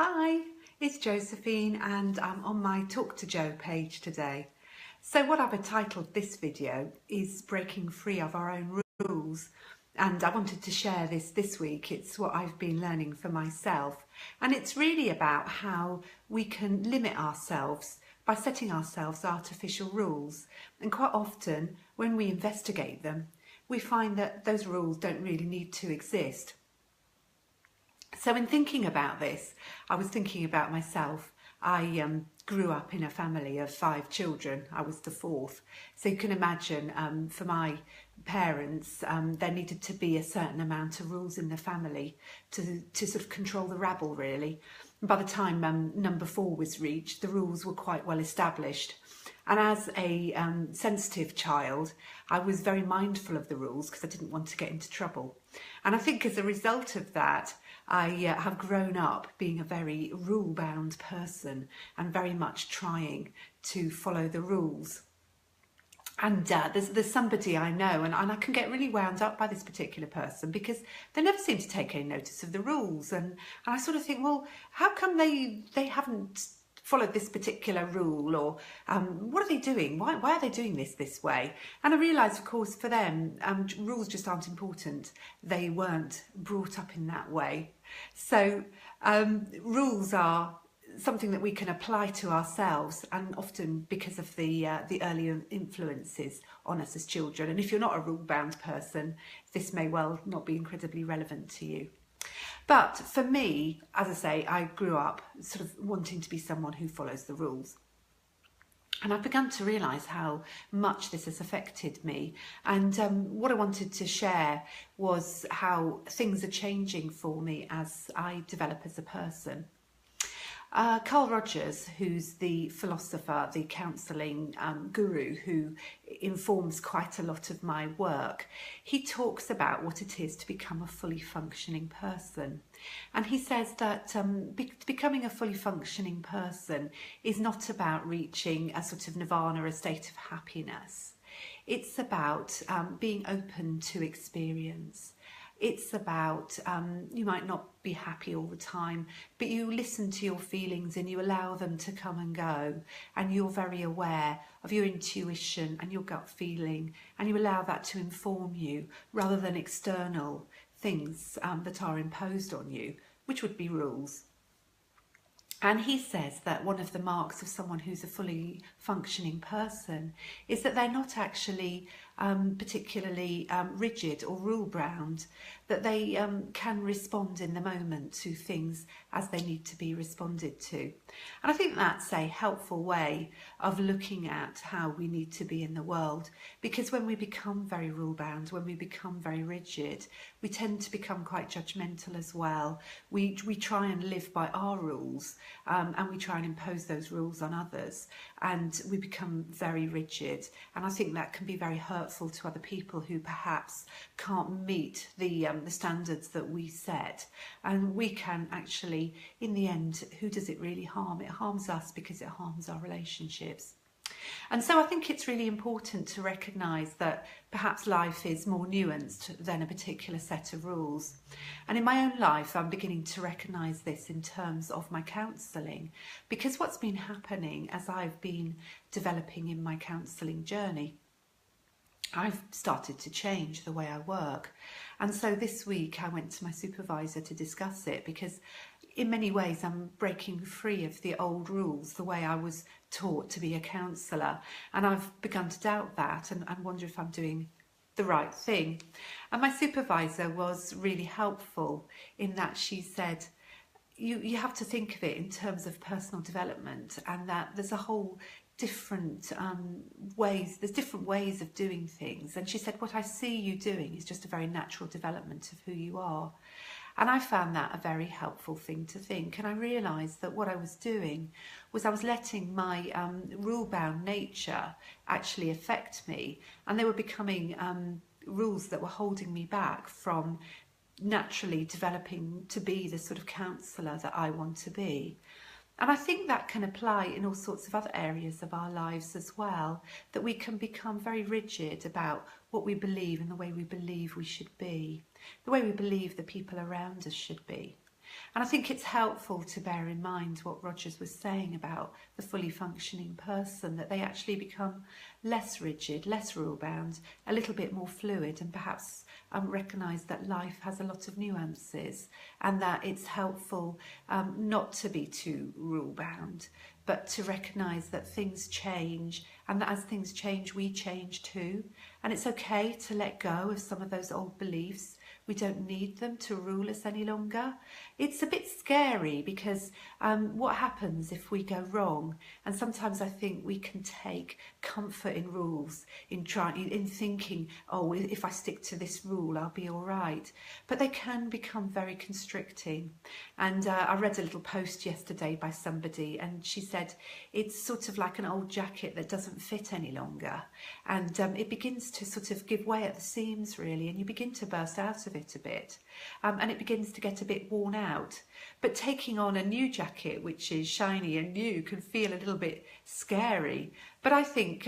Hi, it's Josephine and I'm on my Talk to Joe page today. So what I've titled this video is Breaking Free of Our Own Rules, and I wanted to share this week. It's what I've been learning for myself, and it's really about how we can limit ourselves by setting ourselves artificial rules. And quite often when we investigate them, we find that those rules don't really need to exist. So in thinking about this, I was thinking about myself. I grew up in a family of 5 children. I was the 4th. So you can imagine for my parents, there needed to be a certain amount of rules in the family to sort of control the rabble, really. And by the time number 4 was reached, the rules were quite well established. And as a sensitive child, I was very mindful of the rules because I didn't want to get into trouble. And I think as a result of that, I have grown up being a very rule-bound person and very much trying to follow the rules. And there's somebody I know, and I can get really wound up by this particular person because they never seem to take any notice of the rules. And I sort of think, well, how come they haven't followed this particular rule, or what are they doing? Why are they doing this way? And I realise, of course, for them, rules just aren't important. They weren't brought up in that way. So rules are something that we can apply to ourselves, and often because of the early influences on us as children. And if you're not a rule-bound person, this may well not be incredibly relevant to you. But for me, as I say, I grew up sort of wanting to be someone who follows the rules. And I've begun to realise how much this has affected me. And what I wanted to share was how things are changing for me as I develop as a person. Carl Rogers, who's the philosopher, the counselling guru who informs quite a lot of my work, he talks about what it is to become a fully functioning person. And he says that becoming a fully functioning person is not about reaching a sort of nirvana, a state of happiness. It's about being open to experience. It's about, you might not be happy all the time, but you listen to your feelings and you allow them to come and go, and you're very aware of your intuition and your gut feeling, and you allow that to inform you rather than external things that are imposed on you, which would be rules. And he says that one of the marks of someone who's a fully functioning person is that they're not actually particularly rigid or rule-bound, that they can respond in the moment to things as they need to be responded to. And I think that's a helpful way of looking at how we need to be in the world, because when we become very rule-bound, when we become very rigid, we tend to become quite judgmental as well. We try and live by our rules, and we try and impose those rules on others, and we become very rigid. And I think that can be very hurtful to other people who perhaps can't meet the standards that we set. And we can actually, in the end, who does it really harm? It harms us because it harms our relationships. And so I think it's really important to recognise that perhaps life is more nuanced than a particular set of rules. And in my own life, I'm beginning to recognise this in terms of my counselling, because what's been happening as I've been developing in my counselling journey, I've started to change the way I work. And so this week I went to my supervisor to discuss it, because in many ways I'm breaking free of the old rules, the way I was taught to be a counsellor. And I've begun to doubt that and wonder if I'm doing the right thing. And my supervisor was really helpful in that she said, you have to think of it in terms of personal development, and that there's a whole different there's different ways of doing things. And she said, what I see you doing is just a very natural development of who you are. And I found that a very helpful thing to think. And I realised that what I was doing was I was letting my rule-bound nature actually affect me, and they were becoming rules that were holding me back from naturally developing to be the sort of counsellor that I want to be. And I think that can apply in all sorts of other areas of our lives as well, that we can become very rigid about what we believe and the way we believe we should be, the way we believe the people around us should be. And I think it's helpful to bear in mind what Rogers was saying about the fully functioning person, that they actually become less rigid, less rule-bound, a little bit more fluid, and perhaps recognise that life has a lot of nuances, and that it's helpful not to be too rule-bound, but to recognise that things change, and that as things change, we change too. And it's okay to let go of some of those old beliefs. We don't need them to rule us any longer. It's a bit scary because what happens if we go wrong? And sometimes I think we can take comfort in rules, in thinking, oh, if I stick to this rule, I'll be all right. But they can become very constricting. And I read a little post yesterday by somebody, and she said it's sort of like an old jacket that doesn't fit any longer, and it begins to sort of give way at the seams, really, and you begin to burst out of it a bit, and it begins to get a bit worn out. But taking on a new jacket, which is shiny and new, can feel a little bit scary. But I think,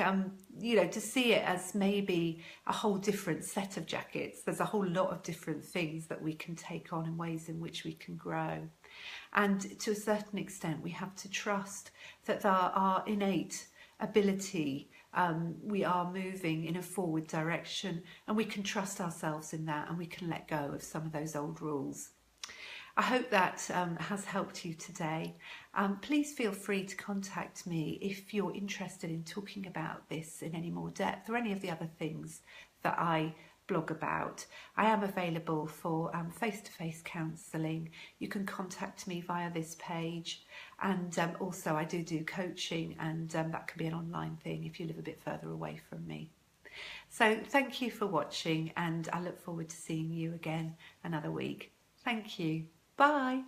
you know, to see it as maybe a whole different set of jackets, there's a whole lot of different things that we can take on and ways in which we can grow. And to a certain extent, we have to trust that our innate ability, we are moving in a forward direction, and we can trust ourselves in that, and we can let go of some of those old rules. I hope that has helped you today. Please feel free to contact me if you're interested in talking about this in any more depth, or any of the other things that I blog about. I am available for face-to-face counselling. You can contact me via this page, and also I do coaching, and that can be an online thing if you live a bit further away from me. So thank you for watching, and I look forward to seeing you again another week. Thank you. Bye.